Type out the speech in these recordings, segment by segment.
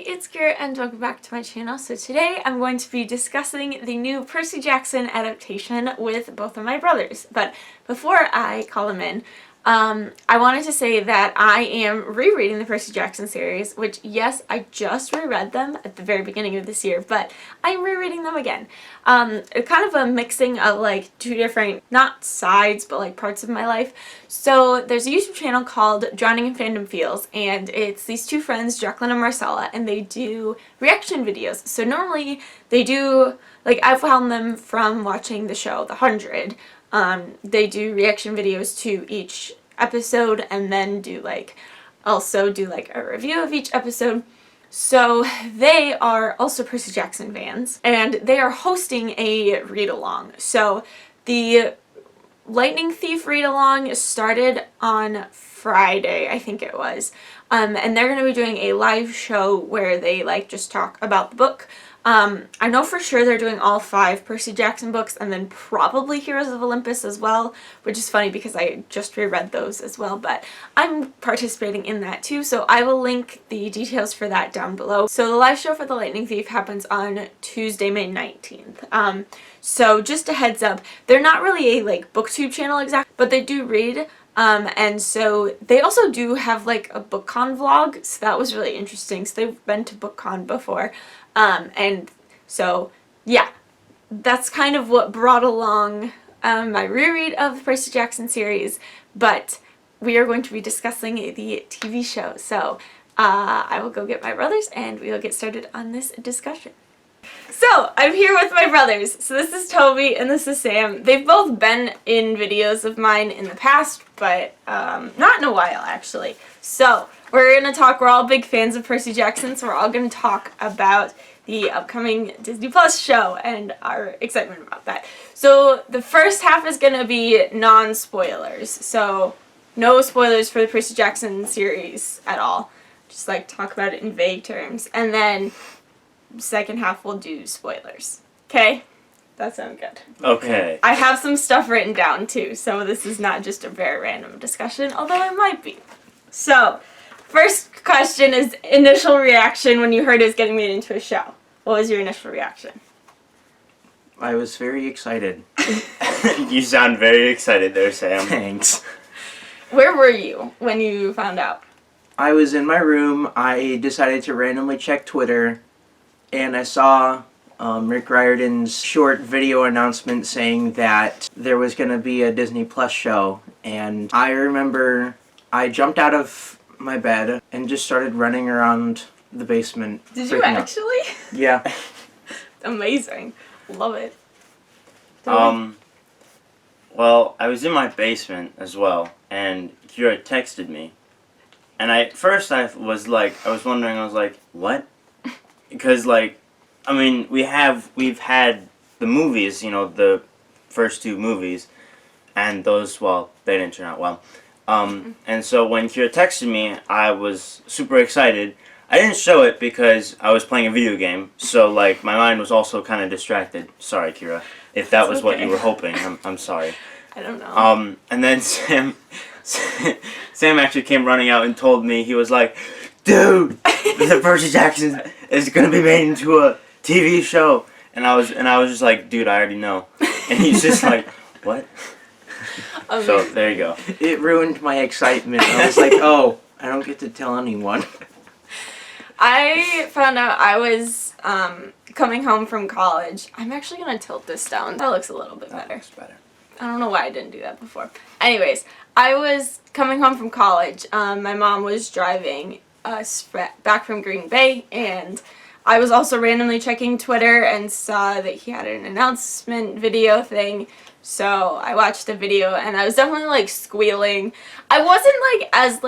it's Garrett and welcome back to my channel. So today I'm going to be discussing the new Percy Jackson adaptation with both of my brothers. But before I call them in, I wanted to say that I am rereading the Percy Jackson series, which yes, I just reread them at the very beginning of this year, but I'm rereading them again. Kind of a mixing of like two different, not sides, but like parts of my life. So there's a YouTube channel called Drowning in Fandom Feels, and it's these two friends, Jacqueline and Marcella, and they do reaction videos. So normally they do, like I found them from watching the show The 100. They do reaction videos to each episode and then also do a review of each episode. So they are also Percy Jackson fans and they are hosting a read-along. So the Lightning Thief read-along started on Friday, I think it was. And they're going to be doing a live show where they just talk about the book. I know for sure they're doing all 5 Percy Jackson books and then probably Heroes of Olympus as well, which is funny because I just reread those as well, but I'm participating in that too, so I will link the details for that down below. So the live show for The Lightning Thief happens on Tuesday, May 19th. So just a heads up, they're not really a booktube channel exactly, but they do read. And so they also do have a BookCon vlog, so that was really interesting. So they've been to BookCon before. And so, yeah, that's kind of what brought along my reread of the Percy Jackson series, but we are going to be discussing the TV show. So I will go get my brothers and we will get started on this discussion. So, I'm here with my brothers. So this is Toby and this is Sam. They've both been in videos of mine in the past, but not in a while actually. So, we're going to talk, we're all big fans of Percy Jackson, so we're all going to talk about the upcoming Disney Plus show and our excitement about that. So, the first half is going to be non-spoilers. So, no spoilers for the Percy Jackson series at all. Just talk about it in vague terms. And then second half we'll do spoilers. Okay? That sounds good. Okay. I have some stuff written down too, so this is not just a very random discussion, although it might be. So, first question is initial reaction when you heard it was getting made into a show. What was your initial reaction? I was very excited. You sound very excited there, Sam. Thanks. Where were you when you found out? I was in my room. I decided to randomly check Twitter, and I saw Rick Riordan's short video announcement saying that there was going to be a Disney Plus show. And I remember I jumped out of my bed and just started running around the basement. Did you actually? Yeah. Amazing. Love it. Well, I was in my basement as well, and Kira texted me. And I was wondering, what? Because, I mean, we've had the movies, the first 2 movies, and those, well, they didn't turn out well. And so when Kira texted me, I was super excited. I didn't show it because I was playing a video game, so, my mind was also kind of distracted. Sorry, Kira, if that was what you were hoping. I'm sorry. I don't know. And then Sam actually came running out and told me, he was like, dude, the Percy Jackson is gonna be made into a TV show. And I was just like, dude, I already know. And he's just like, what? Okay. So there you go. It ruined my excitement. I was like, oh, I don't get to tell anyone. I found out I was coming home from college. I'm actually gonna tilt this down. That looks a little bit better. That looks better. I don't know why I didn't do that before. Anyways, I was coming home from college. My mom was driving us back from Green Bay, and I was also randomly checking Twitter and saw that he had an announcement video thing. So I watched the video and I was definitely squealing. I wasn't as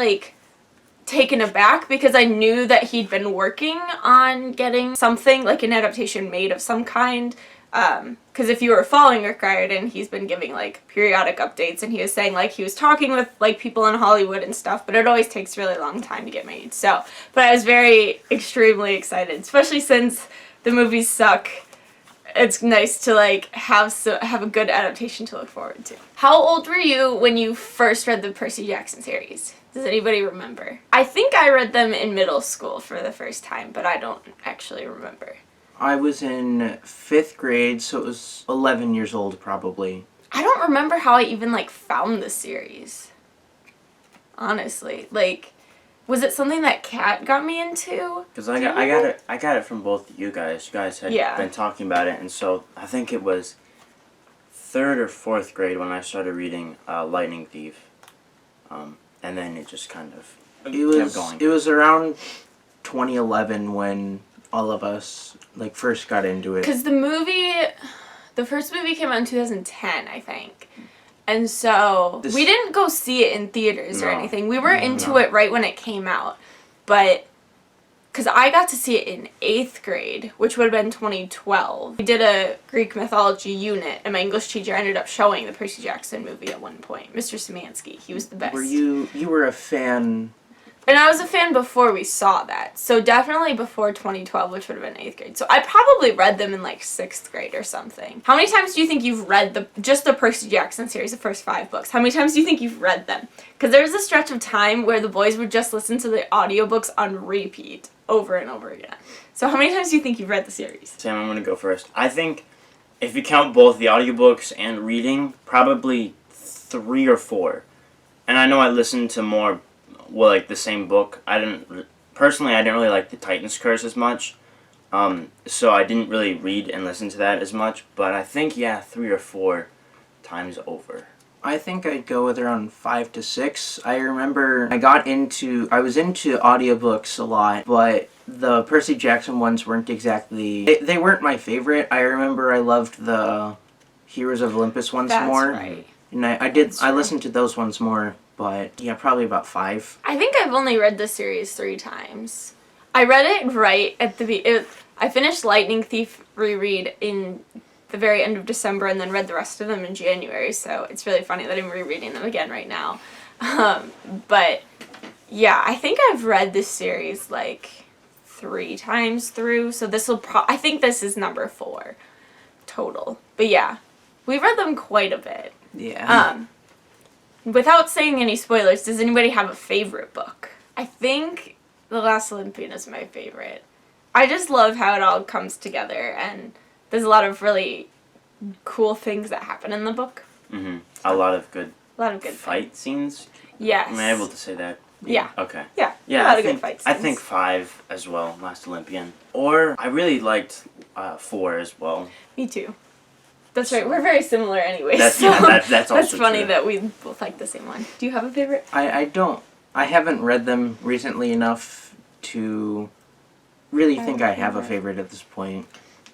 taken aback because I knew that he'd been working on getting something an adaptation made of some kind. Because if you were following Rick Riordan, he's been giving periodic updates, and he was saying he was talking with people in Hollywood and stuff, but it always takes a really long time to get made. So, but I was extremely excited, especially since the movies suck. It's nice to have a good adaptation to look forward to. How old were you when you first read the Percy Jackson series? Does anybody remember? I think I read them in middle school for the first time, but I don't actually remember. I was in 5th grade, so it was 11 years old probably. I don't remember how I even, like, found the series. Honestly. Like, was it something that Kat got me into? Because I got it from both you guys. You guys had been talking about it, and so I think it was 3rd or 4th grade when I started reading Lightning Thief. And then it just kind of kept going. It was around 2011 when all of us like first got into it. Because the first movie came out in 2010, I think. And so we didn't go see it in theaters or anything. We were into it right when it came out. But because I got to see it in 8th grade, which would have been 2012. We did a Greek mythology unit, and my English teacher ended up showing the Percy Jackson movie at one point. Mr. Szymanski, he was the best. You were a fan? And I was a fan before we saw that. So definitely before 2012, which would have been 8th grade. So I probably read them in like 6th grade or something. How many times do you think you've read just the Percy Jackson series, the first 5 books? How many times do you think you've read them? Because there was a stretch of time where the boys would just listen to the audiobooks on repeat over and over again. So how many times do you think you've read the series? Sam, I'm going to go first. I think if you count both the audiobooks and reading, probably 3 or 4. And I know I listened to more, well, like the same book. I didn't really like the Titan's Curse as much. So I didn't really read and listen to that as much. But I think, 3 or 4 times over. I think I'd go with around 5 to 6. I remember I was into audiobooks a lot, but the Percy Jackson ones weren't exactly, they weren't my favorite. I remember I loved the Heroes of Olympus ones more. That's right. And I listened to those ones more, but yeah, probably about 5. I think I've only read the series 3 times. I read it right at I finished Lightning Thief reread in the very end of December and then read the rest of them in January, so it's really funny that I'm rereading them again right now. But yeah, I think I've read this series like 3 times through, so I think this is number 4 total. But yeah, we've read them quite a bit. Yeah. Without saying any spoilers, does anybody have a favorite book? I think The Last Olympian is my favorite. I just love how it all comes together, and there's a lot of really cool things that happen in the book. Mm-hmm. A lot of good fight scenes. Yes. Am I able to say that? Yeah. Okay. Yeah. Yeah. A lot of good fight scenes. I think 5 as well. Last Olympian. Or I really liked 4 as well. Me too. That's right. We're very similar anyway. That's also That's funny true. that we both like the same one. Do you have a favorite? I don't. I haven't read them recently enough to really think I have a favorite at this point.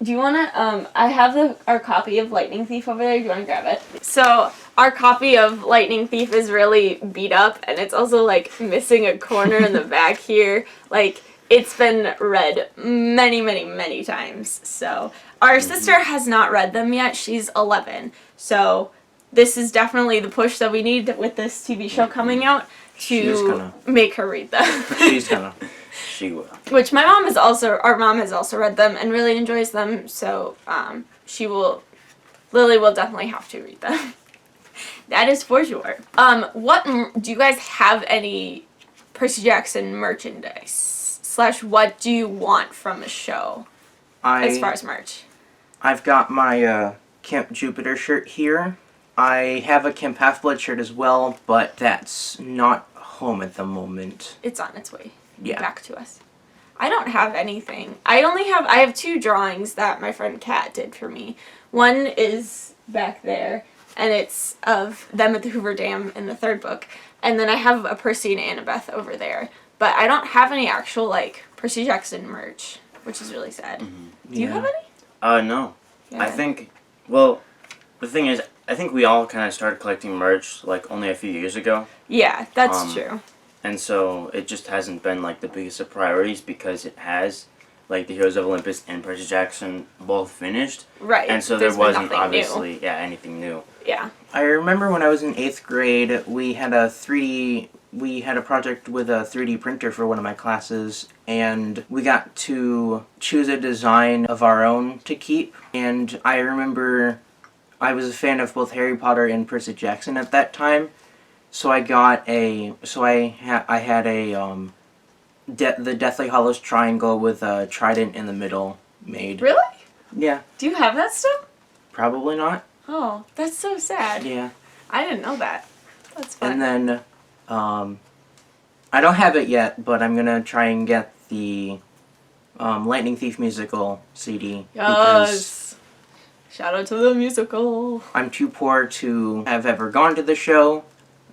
Do you want to, I have our copy of Lightning Thief over there. Do you want to grab it? So, our copy of Lightning Thief is really beat up, and it's also, like, missing a corner in the back here. Like, it's been read many, many, many times. So, our sister has not read them yet. She's 11. So, this is definitely the push that we need with this TV show coming out to make her read them. She's gonna. She will. Which our mom has also read them and really enjoys them, so Lily will definitely have to read them. That is for sure. Do you guys have any Percy Jackson merchandise? / what do you want from a show as far as merch? I've got my Camp Jupiter shirt here. I have a Camp Half-Blood shirt as well, but that's not home at the moment. It's on its way. Yeah. Back to us. I don't have anything. I have 2 drawings that my friend Kat did for me. One is back there, and it's of them at the Hoover Dam in the 3rd book. And then I have a Percy and Annabeth over there. But I don't have any actual, like, Percy Jackson merch, which is really sad. Mm-hmm. Do you have any? No. Yeah. I think, well, the thing is, I think we all kind of started collecting merch, like, only a few years ago. Yeah, that's true. And so it just hasn't been, like, the biggest of priorities because it has, like, the Heroes of Olympus and Percy Jackson both finished. Right. And so there wasn't, obviously, anything new. Yeah. I remember when I was in 8th grade, we had a project with a 3D printer for one of my classes, and we got to choose a design of our own to keep. And I remember I was a fan of both Harry Potter and Percy Jackson at that time, So I got a. So I had a the Deathly Hallows triangle with a trident in the middle made. Really? Yeah. Do you have that still? Probably not. Oh, that's so sad. Yeah. I didn't know that. That's fun. And then, I don't have it yet, but I'm gonna try and get the Lightning Thief musical CD because Yes. Shout out to the musical. I'm too poor to have ever gone to the show,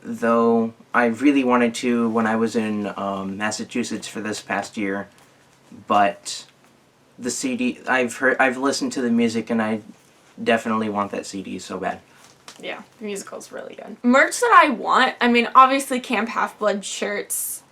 though I really wanted to when I was in Massachusetts for this past year. But the CD, I've listened to the music, and I definitely want that CD so bad. Yeah, the musical's really good. Merch that I want, I mean, obviously Camp Half-Blood shirts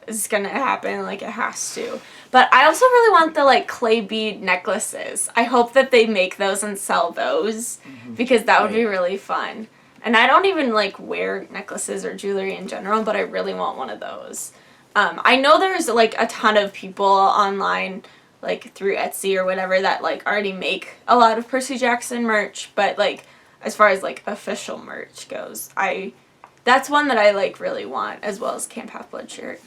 is gonna happen, like it has to. But I also really want the, like, clay bead necklaces. I hope that they make those and sell those, because that would be really fun. And I don't even, like, wear necklaces or jewelry in general, but I really want one of those. I know there's, like, a ton of people online, like, through Etsy or whatever, that, like, already make a lot of Percy Jackson merch, but, like, as far as, like, official merch goes, that's one that I, like, really want, as well as Camp Half-Blood shirt.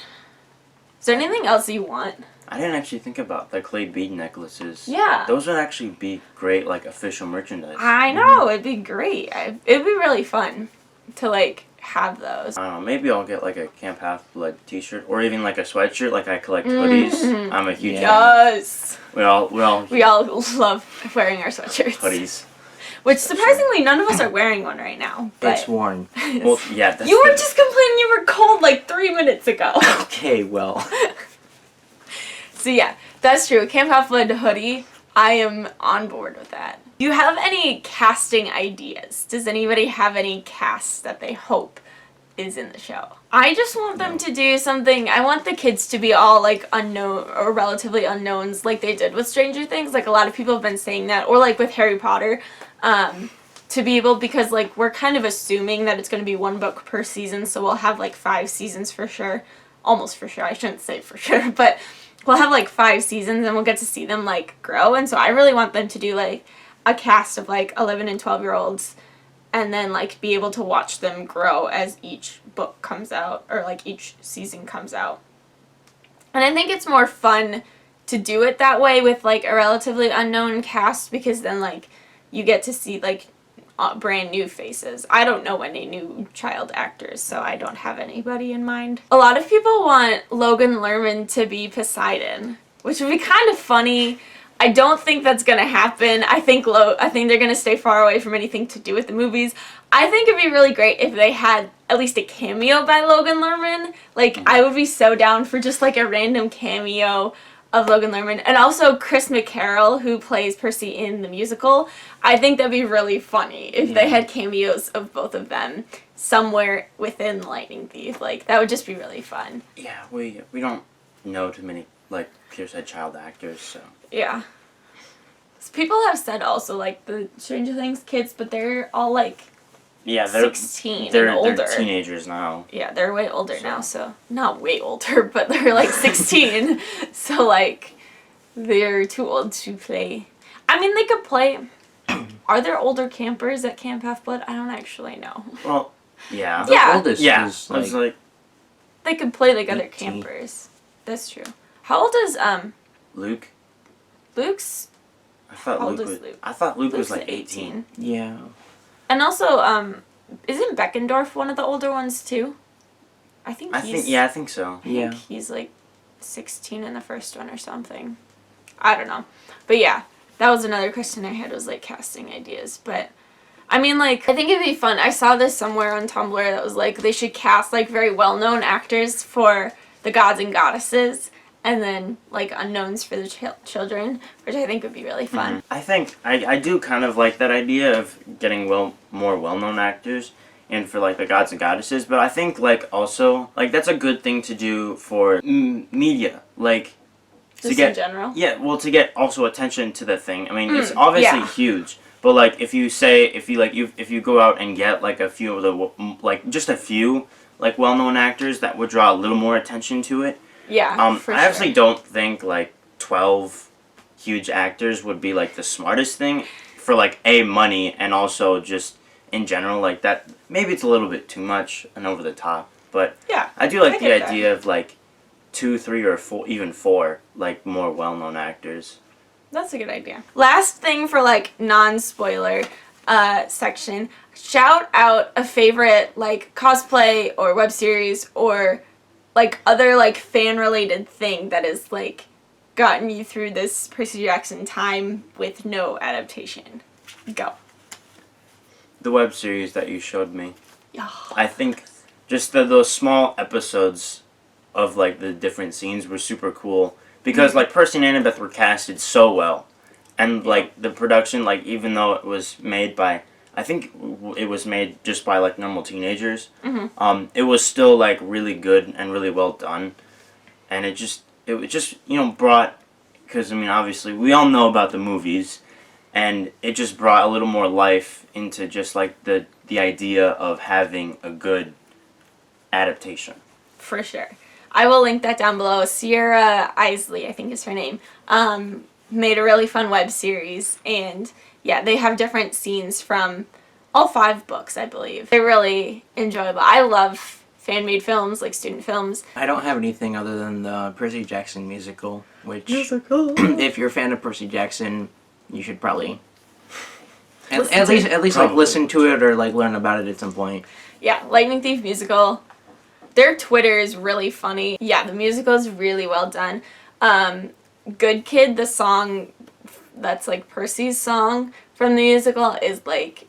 Is there anything else you want? I didn't actually think about the clay bead necklaces. Yeah. Those would actually be great, like, official merchandise. I know, it'd be great. It'd be really fun to, like, have those. I don't know, maybe I'll get, like, a Camp Half-Blood t-shirt, or even, like, a sweatshirt, like I collect hoodies. I'm a huge fan. Yes. We all love wearing our sweatshirts. hoodies. Which, surprisingly, none of us are wearing one right now. But It's worn. Well, yeah, that's you were just complaining you were cold like 3 minutes ago. Okay, well. So yeah, that's true. Camp Half-Blood hoodie, I am on board with that. Do you have any casting ideas? Does anybody have any casts that they hope is in the show? I just want them to do something. I want the kids to be all, like, unknown or relatively unknowns, like they did with Stranger Things. Like, a lot of people have been saying that, or like with Harry Potter. To be able, because, like, we're kind of assuming that it's going to be one book per season, so we'll have, like, 5 seasons for sure. Almost for sure. I shouldn't say for sure, but we'll have, like, 5 seasons, and we'll get to see them, like, grow. And so I really want them to do, like, a cast of, like, 11 and 12-year-olds, and then, like, be able to watch them grow as each book comes out, or, like, each season comes out. And I think it's more fun to do it that way with, like, a relatively unknown cast, because then, like, you get to see, like, brand new faces. I don't know any new child actors, so I don't have anybody in mind. A lot of people want Logan Lerman to be Poseidon, which would be kind of funny. I don't think that's gonna happen. I think they're gonna stay far away from anything to do with the movies. I think it'd be really great if they had at least a cameo by Logan Lerman. Like, I would be so down for just, like, a random cameo of Logan Lerman. And also Chris McCarroll, who plays Percy in the musical. I think that'd be really funny if they had cameos of both of them somewhere within Lightning Thief. Like, that would just be really fun. Yeah, we don't know too many, like Pierce said, child actors, so. Yeah. So people have said also, like, the Stranger Things kids, but they're all, like, Yeah, 16 they're and older. They're teenagers now. Yeah, they're way older now, so not way older, but they're like 16. So, like, they're too old to play. I mean, they could play. Are there older campers at Camp Half-Blood? I don't actually know. Well, yeah. The oldest Yeah, is I was like They could play like other 18. campers. That's true. How old is Luke. Luke's? I thought How Luke old was. is Luke? I thought Luke Luke's was like 18. Yeah. And also, isn't Beckendorf one of the older ones too? I think I think so. I think he's like 16 in the first one or something. I don't know. But yeah, that was another question I had, was like casting ideas. But I mean, like, I think it'd be fun. I saw this somewhere on Tumblr that was like they should cast like very well-known actors for the gods and goddesses, and then like unknowns for the children, which I think would be really fun. I think I do kind of like that idea of getting more well-known actors and for like the gods and goddesses, but I think like also like that's a good thing to do for media, like Just to get in general. Yeah, well, to get also attention to the thing. I mean, it's obviously huge, but like if you go out and get like a few of the like just a few like well-known actors that would draw a little more attention to it. Yeah, for I actually sure. don't think like 12 huge actors would be like the smartest thing for like money and also just in general, like that, maybe it's a little bit too much and over the top, but Yeah, I do like I the get that. idea of like 2, 3, or 4, even 4, like more well-known actors. That's a good idea. Last thing for like non-spoiler section, shout out a favorite like cosplay or web series or like other like fan related thing that has like gotten you through this Percy Jackson time with no adaptation. Go. The web series that you showed me. Yeah. I think just those small episodes of like the different scenes were super cool because like Percy and Annabeth were casted so well, and like the production, like even though it was made by, I think it was made just by like normal teenagers, it was still like really good and really well done, and it just brought, because I mean obviously we all know about the movies, and it just brought a little more life into just like the idea of having a good adaptation. For sure. I will link that down below. Sierra Isley, I think is her name, made a really fun web series, and yeah, they have different scenes from all 5 books, I believe. They're really enjoyable. I love fan-made films, like student films. I don't have anything other than the Percy Jackson musical, which if you're a fan of Percy Jackson, you should probably at least like listen to it or like learn about it at some point. Yeah, Lightning Thief musical. Their Twitter is really funny. Yeah, the musical is really well done. Good Kid, the song that's like Percy's song from the musical, is like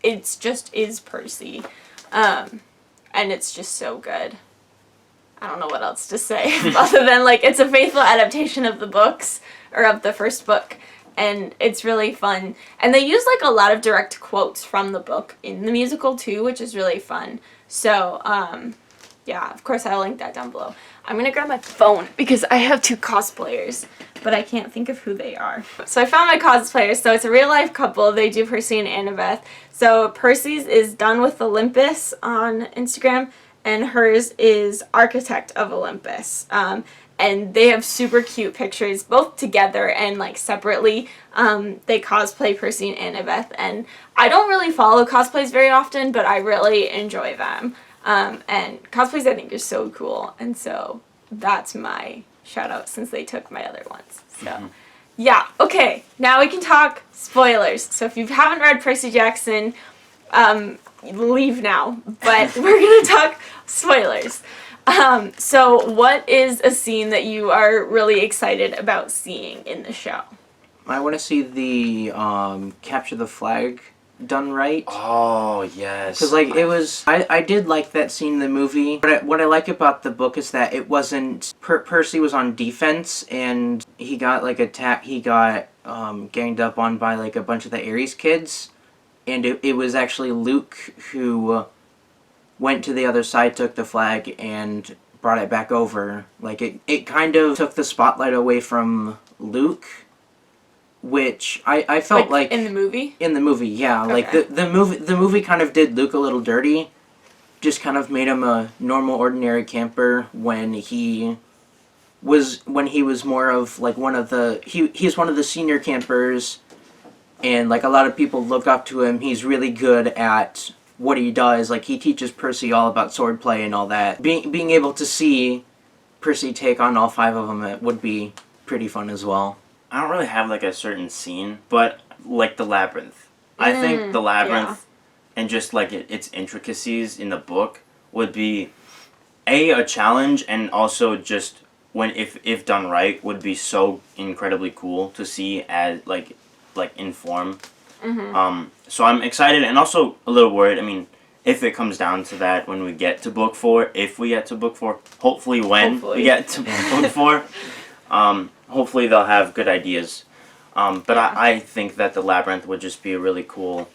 it's just is Percy. And it's just so good. I don't know what else to say other than like it's a faithful adaptation of the books or of the first book, and it's really fun. And they use like a lot of direct quotes from the book in the musical too, which is really fun. So, yeah, of course I'll link that down below. I'm gonna grab my phone because I have 2 cosplayers, but I can't think of who they are. So I found my cosplayers. So it's a real life couple. They do Percy and Annabeth. So Percy's is Done with Olympus on Instagram, and hers is Architect of Olympus. And they have super cute pictures, both together and like separately. They cosplay Percy and Annabeth, and I don't really follow cosplays very often, but I really enjoy them. And cosplays I think are so cool, and so that's my shout out since they took my other ones. So yeah, okay, now we can talk spoilers. So if you haven't read Percy Jackson, leave now, but we're gonna talk spoilers. So what is a scene that you are really excited about seeing in the show? I want to see the capture the flag done right. Oh, yes. Because like it was, I did like that scene in the movie. But what I like about the book is that it wasn't Percy was on defense, and he got like attacked. He got ganged up on by like a bunch of the Ares kids, and it was actually Luke who went to the other side, took the flag, and brought it back over. Like it kind of took the spotlight away from Luke, which I felt like in the movie. In the movie, yeah. Okay. Like the movie kind of did Luke a little dirty. Just kind of made him a normal, ordinary camper when he was more of like one of the he's one of the senior campers, and like a lot of people look up to him. He's really good at what he does. Like he teaches Percy all about swordplay and all that. Being able to see Percy take on all 5 of them, it would be pretty fun as well. I don't really have like a certain scene, but like the Labyrinth. I think the Labyrinth and just like its intricacies in the book would be a challenge, and also just when if done right would be so incredibly cool to see as like in form. So I'm excited and also a little worried. I mean, if it comes down to that when we get to book 4, hopefully we get to book 4, hopefully they'll have good ideas. But I think that the Labyrinth would just be a really cool,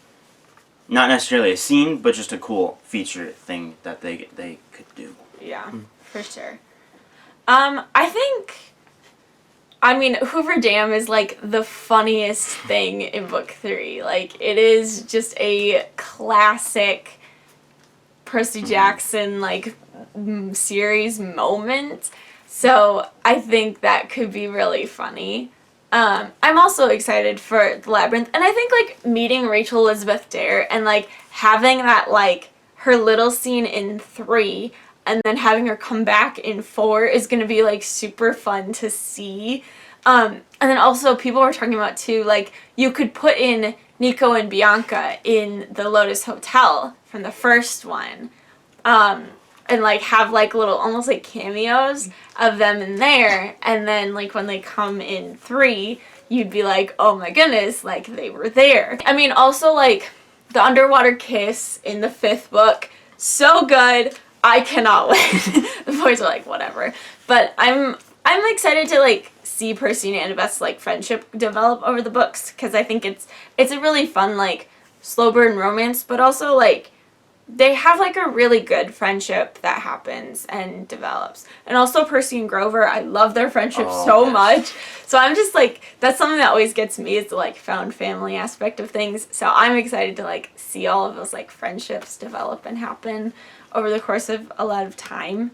not necessarily a scene, but just a cool feature thing that they could do. Yeah, for sure. I mean, Hoover Dam is like the funniest thing in book 3. Like, it is just a classic Percy Jackson like series moment. So I think that could be really funny. I'm also excited for the Labyrinth, and I think like meeting Rachel Elizabeth Dare and like having that like her little scene in 3 and then having her come back in 4 is gonna be like super fun to see. And then also people were talking about too, like you could put in Nico and Bianca in the Lotus Hotel from the first one. And like have like little almost like cameos of them in there, and then like when they come in 3 you'd be like, oh my goodness, like they were there. I mean, also like the underwater kiss in the 5th book, so good. I cannot wait. The boys are like whatever, but I'm excited to like see Percy and Annabeth's like friendship develop over the books, because I think it's a really fun like slow burn romance, but also like they have like a really good friendship that happens and develops. And also Percy and Grover, I love their friendship much. So I'm just like, that's something that always gets me, is the like found family aspect of things. So I'm excited to like see all of those like friendships develop and happen over the course of a lot of time.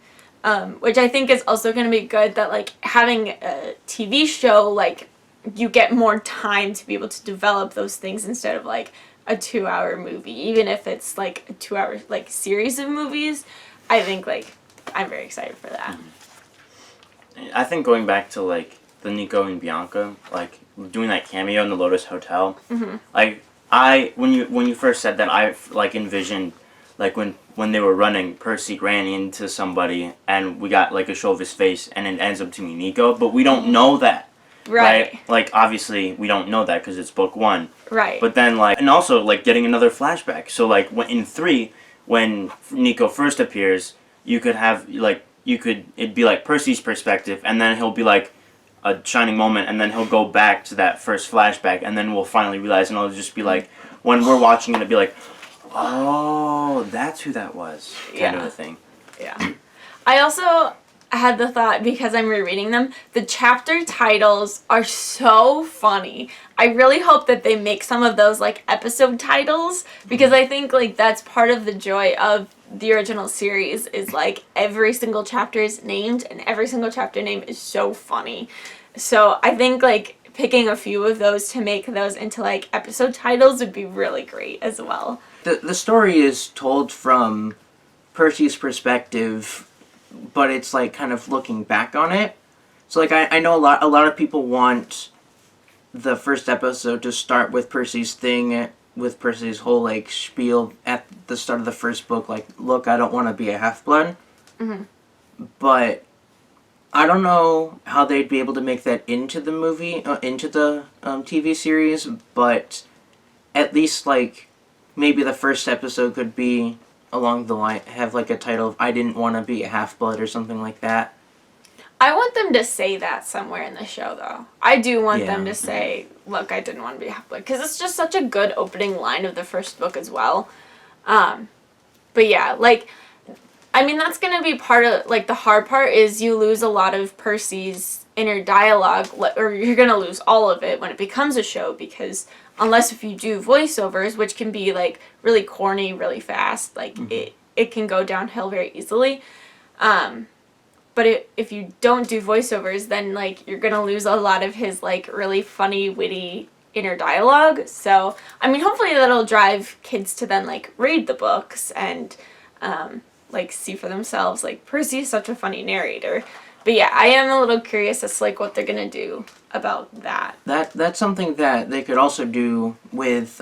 Which I think is also going to be good, that like having a TV show, like you get more time to be able to develop those things instead of like a 2-hour movie, even if it's like a 2-hour like series of movies. I think like I'm very excited for that. I think going back to like the Nico and Bianca, like doing that cameo in the Lotus Hotel, like when you first said that, I like envisioned like when they were running, Percy ran into somebody and we got like a show of his face and it ends up to be Nico, but we don't know that. Right? Like, obviously, we don't know that because it's book 1. Right. But then, like, and also, like, getting another flashback. So, like, in 3, when Nico first appears, you could have, like, it'd be, like, Percy's perspective, and then he'll be, like, a shining moment, and then he'll go back to that first flashback, and then we'll finally realize, and it'll just be, like, when we're watching it, it'll be, like, oh, that's who that was, kind of a thing. Yeah. I also had the thought, because I'm rereading them, the chapter titles are so funny. I really hope that they make some of those like episode titles, because I think like that's part of the joy of the original series, is like every single chapter is named and every single chapter name is so funny. So I think like picking a few of those to make those into like episode titles would be really great as well. The story is told from Percy's perspective, but it's like kind of looking back on it. So like I know a lot of people want the first episode to start with Percy's thing, with Percy's whole like spiel at the start of the first book, like, look, I don't want to be a half-blood. But I don't know how they'd be able to make that into the movie, into the TV series, but at least like maybe the first episode could be along the line, have like a title of I didn't want to be a half-blood or something like that. I want them to say that somewhere in the show, though. I do want them to say, look, I didn't want to be a half-blood, because it's just such a good opening line of the first book as well. But yeah, like, I mean, that's going to be part of, like, the hard part is you lose a lot of Percy's inner dialogue, or you're going to lose all of it when it becomes a show, because unless if you do voiceovers, which can be, like, really corny really fast, like, it can go downhill very easily. But if you don't do voiceovers, then, like, you're going to lose a lot of his, like, really funny, witty inner dialogue. So, I mean, hopefully that'll drive kids to then, like, read the books and, like, see for themselves. Like, Percy's such a funny narrator. But yeah, I am a little curious as to, like, what they're going to do about that. That's something that they could also do with,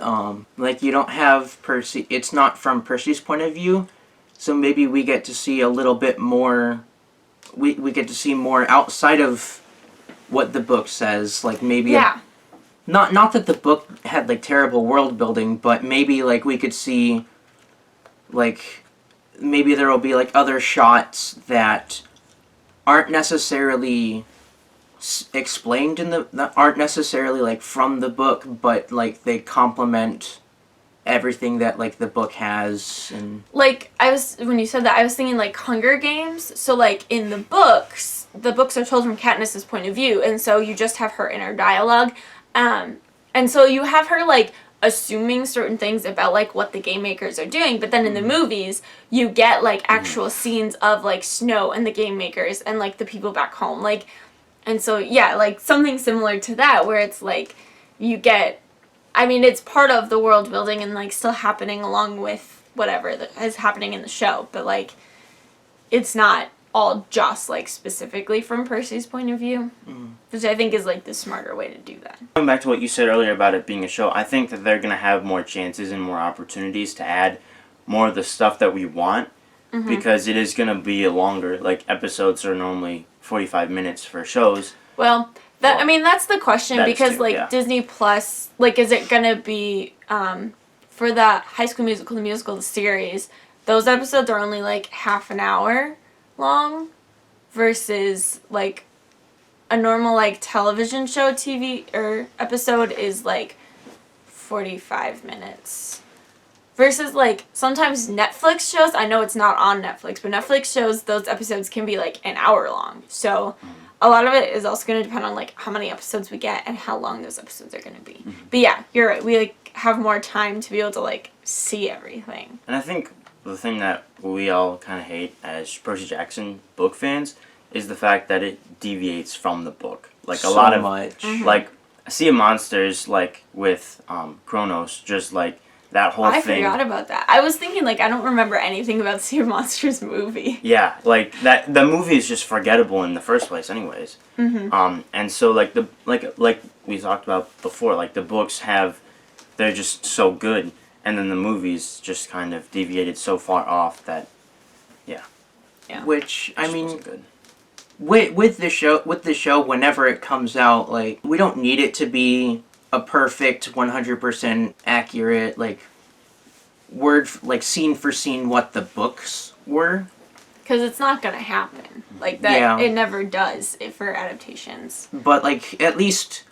like, you don't have Percy, it's not from Percy's point of view, so maybe we get to see a little bit more, we get to see more outside of what the book says, like, maybe, not that the book had, like, terrible world building, but maybe, like, we could see, like, maybe there will be, like, other shots that aren't necessarily explained in that aren't necessarily like from the book, but like they complement everything that like the book has. And like when you said that, I was thinking like Hunger Games. So like in the books are told from Katniss's point of view, and so you just have her inner dialogue, and so you have her like assuming certain things about like what the game makers are doing, but then in the movies you get like actual scenes of like Snow and the game makers and like the people back home. Like And so, yeah, like, something similar to that, where it's, like, you get, I mean, it's part of the world building and, like, still happening along with whatever that is happening in the show, but, like, it's not all just, like, specifically from Percy's point of view, which I think is, like, the smarter way to do that. Going back to what you said earlier about it being a show, I think that they're going to have more chances and more opportunities to add more of the stuff that we want, because it is going to be a longer, like, episodes are normally 45 minutes for shows. Well, I mean, that's the question, because, too, like, yeah. Disney Plus, like, is it gonna be, for the High School Musical, the series, those episodes are only, like, half an hour long, versus, like, a normal, like, television show episode is, like, 45 minutes. Versus, like, sometimes Netflix shows, I know it's not on Netflix, but Netflix shows, those episodes can be, like, an hour long. So, a lot of it is also going to depend on, like, how many episodes we get and how long those episodes are going to be. But yeah, you're right. We, like, have more time to be able to, like, see everything. And I think the thing that we all kind of hate as Percy Jackson book fans is the fact that it deviates from the book. Like, So a lot of, much. like, Sea of Monsters, like, with Kronos, just, like, that whole I thing. forgot about that. I was thinking, like, I don't remember anything about Sea of Monsters movie. Yeah, like, the movie is just forgettable in the first place anyways. And so, like, like we talked about before, like, the books they're just so good, and then the movies just kind of deviated so far off that, yeah. Which, I just mean, wasn't good. with the show, whenever it comes out, like, we don't need it to be a perfect 100% accurate, like, word, like, scene for scene what the books were. Because it's not going to happen. Like, that, Yeah. it never does for adaptations. But, like, at least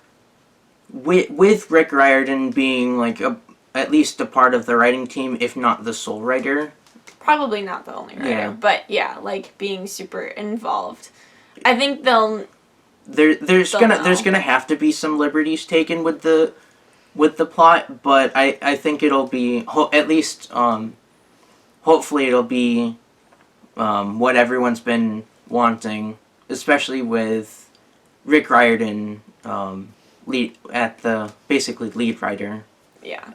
with Rick Riordan being, like, at least a part of the writing team, if not the sole writer. Probably not the only writer, Yeah. but yeah, like, being super involved. I think they'll... There's Don't gonna know. have to be some liberties taken with the plot, but I think it'll be at least hopefully it'll be what everyone's been wanting, especially with Rick Riordan basically lead writer. Yeah.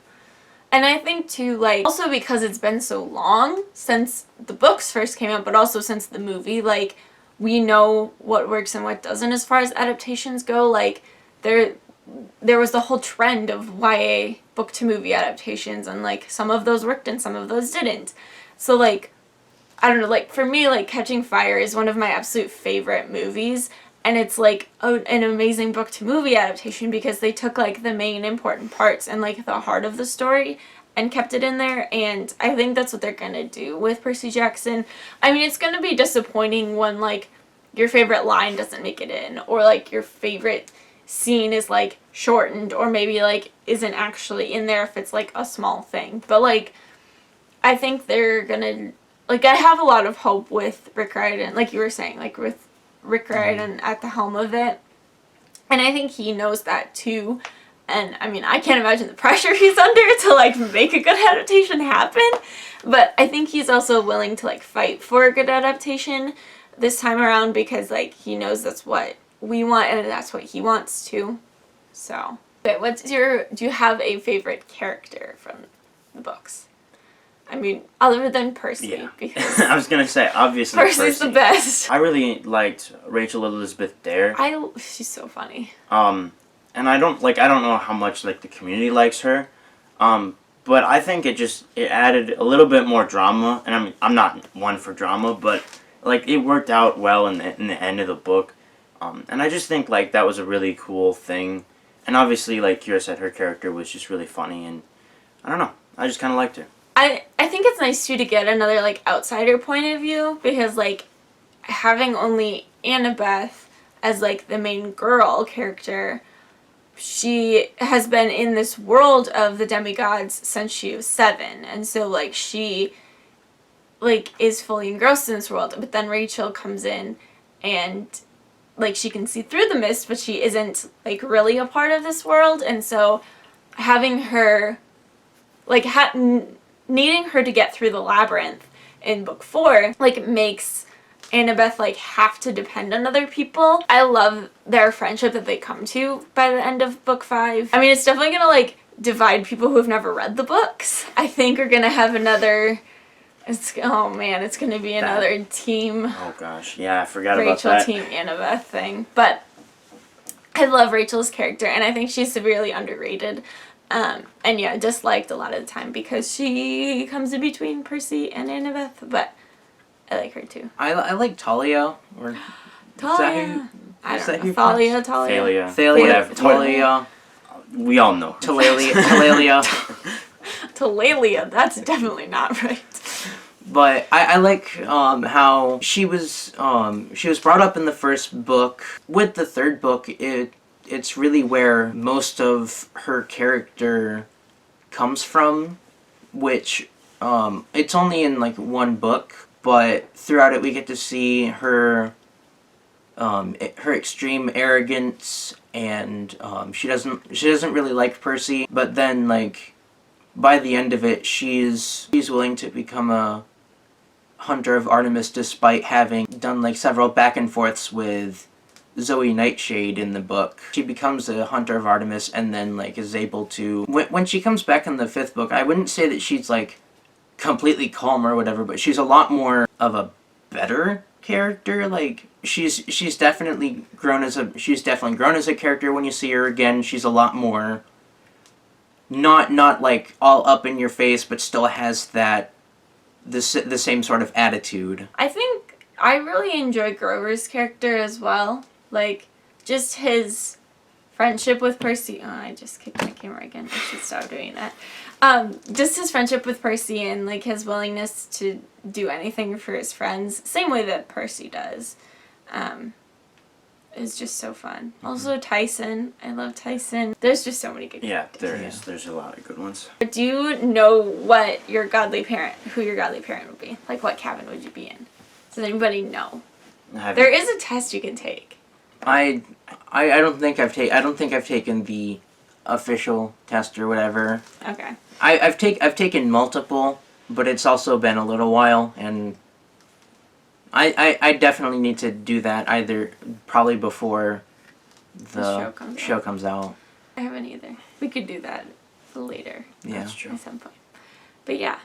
And I think, too, like, also because it's been so long since the books first came out, but also since the movie, like, we know what works and what doesn't as far as adaptations go. Like, there was the whole trend of YA book-to-movie adaptations, and, like, some of those worked and some of those didn't. So, like, I don't know, like, for me, like, Catching Fire is one of my absolute favorite movies, and it's, like, an amazing book-to-movie adaptation because they took, like, the main important parts and, like, the heart of the story and kept it in there, and I think that's what they're gonna do with Percy Jackson. I mean, it's gonna be disappointing when, like, your favorite line doesn't make it in, or, like, your favorite scene is, like, shortened, or maybe, like, isn't actually in there if it's, like, a small thing. But, like, I think they're gonna, like, I have a lot of hope with Rick Riordan, like you were saying, like, with Rick Riordan at the helm of it. And I think he knows that, too. And, I mean, I can't imagine the pressure he's under to, like, make a good adaptation happen. But I think he's also willing to, like, fight for a good adaptation this time around because, like, he knows that's what we want and that's what he wants to. So, but do you have a favorite character from the books? I mean, other than Percy, Yeah. because I was gonna say, obviously, Percy's Percy. the best. I really liked Rachel Elizabeth Dare. She's so funny. And I don't know how much, like, the community likes her. But I think it added a little bit more drama. And I mean, I'm not one for drama, but, like, it worked out well in the end of the book. And I just think, like, that was a really cool thing. And obviously, like Kira said, her character was just really funny. And I don't know. I just kind of liked her. I think it's nice, too, to get another, like, outsider point of view, because, like, having only Annabeth as, like, the main girl character, she has been in this world of the demigods since she was 7, and so, like, she, like, is fully engrossed in this world, but then Rachel comes in, and, like, she can see through the mist, but she isn't, like, really a part of this world, and so having her, like, needing her to get through the labyrinth in book 4, like, makes Annabeth like have to depend on other people. I love their friendship that they come to by the end of book 5. I mean, it's definitely gonna like divide people who have never read the books. I think we're gonna have another. It's gonna be another team. Oh gosh, yeah, I forgot Rachel about that. team Annabeth thing, but I love Rachel's character, and I think she's severely underrated. And yeah, disliked a lot of the time because she comes in between Percy and Annabeth, but I like her too. I like Talia. Or Talia. I is don't that know. who Thalia. Thalia. Thalia, Whatever. Talia, We all know. Talalia. Talalia. That's definitely not right. But I like how she was brought up in the first book. With the third book, it's really where most of her character comes from, which it's only in like one book, but throughout it we get to see her her extreme arrogance, and she doesn't really like Percy, but then like by the end of it she's willing to become a hunter of Artemis despite having done like several back and forths with Zoe Nightshade in the book. She becomes a hunter of Artemis and then like is able to when she comes back in the 5th book, I wouldn't say that she's like completely calm or whatever, but she's a lot more of a better character. Like she's definitely grown as a character. When you see her again, she's a lot more not like all up in your face, but still has that the same sort of attitude. I think I really enjoy Grover's character as well. Like, just his friendship with Percy. Oh, I just kicked my camera again. I should stop doing that. Just his friendship with Percy and, like, his willingness to do anything for his friends. Same way that Percy does. Is just so fun. Also, Tyson. I love Tyson. There's just so many good characters. Yeah, there is. There's a lot of good ones. Do you know who your godly parent would be? Like, what cabin would you be in? Does anybody know? There is a test you can take. I don't think I've taken the official test or whatever. Okay. I've taken multiple, but it's also been a little while, and I definitely need to do that either probably before the show comes out. I haven't either. We could do that later. Yeah, that's true. At some point. But yeah.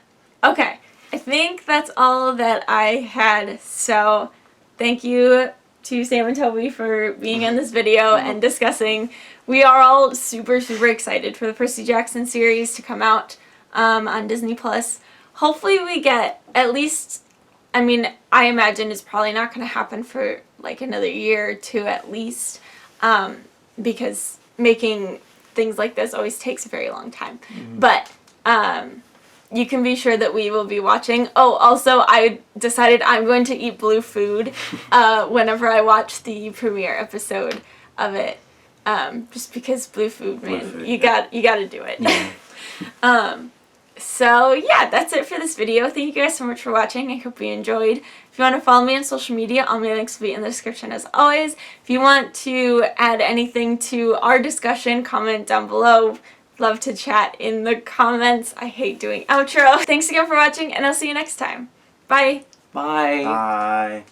Okay. I think that's all that I had. So thank you to Sam and Toby for being in this video and discussing. We are all super, super excited for the Percy Jackson series to come out on Disney+. Hopefully we get at least, I mean, I imagine it's probably not going to happen for like another year or two at least, because making things like this always takes a very long time. Mm-hmm. But you can be sure that we will be watching. Oh, also, I decided I'm going to eat blue food whenever I watch the premiere episode of it, just because blue food, man, you got to do it. Yeah. So yeah, that's it for this video. Thank you guys so much for watching. I hope you enjoyed. If you want to follow me on social media, all my links will be in the description as always. If you want to add anything to our discussion, comment down below. Love to chat in the comments. I hate doing outro. Thanks again for watching, and I'll see you next time. Bye. Bye. Bye.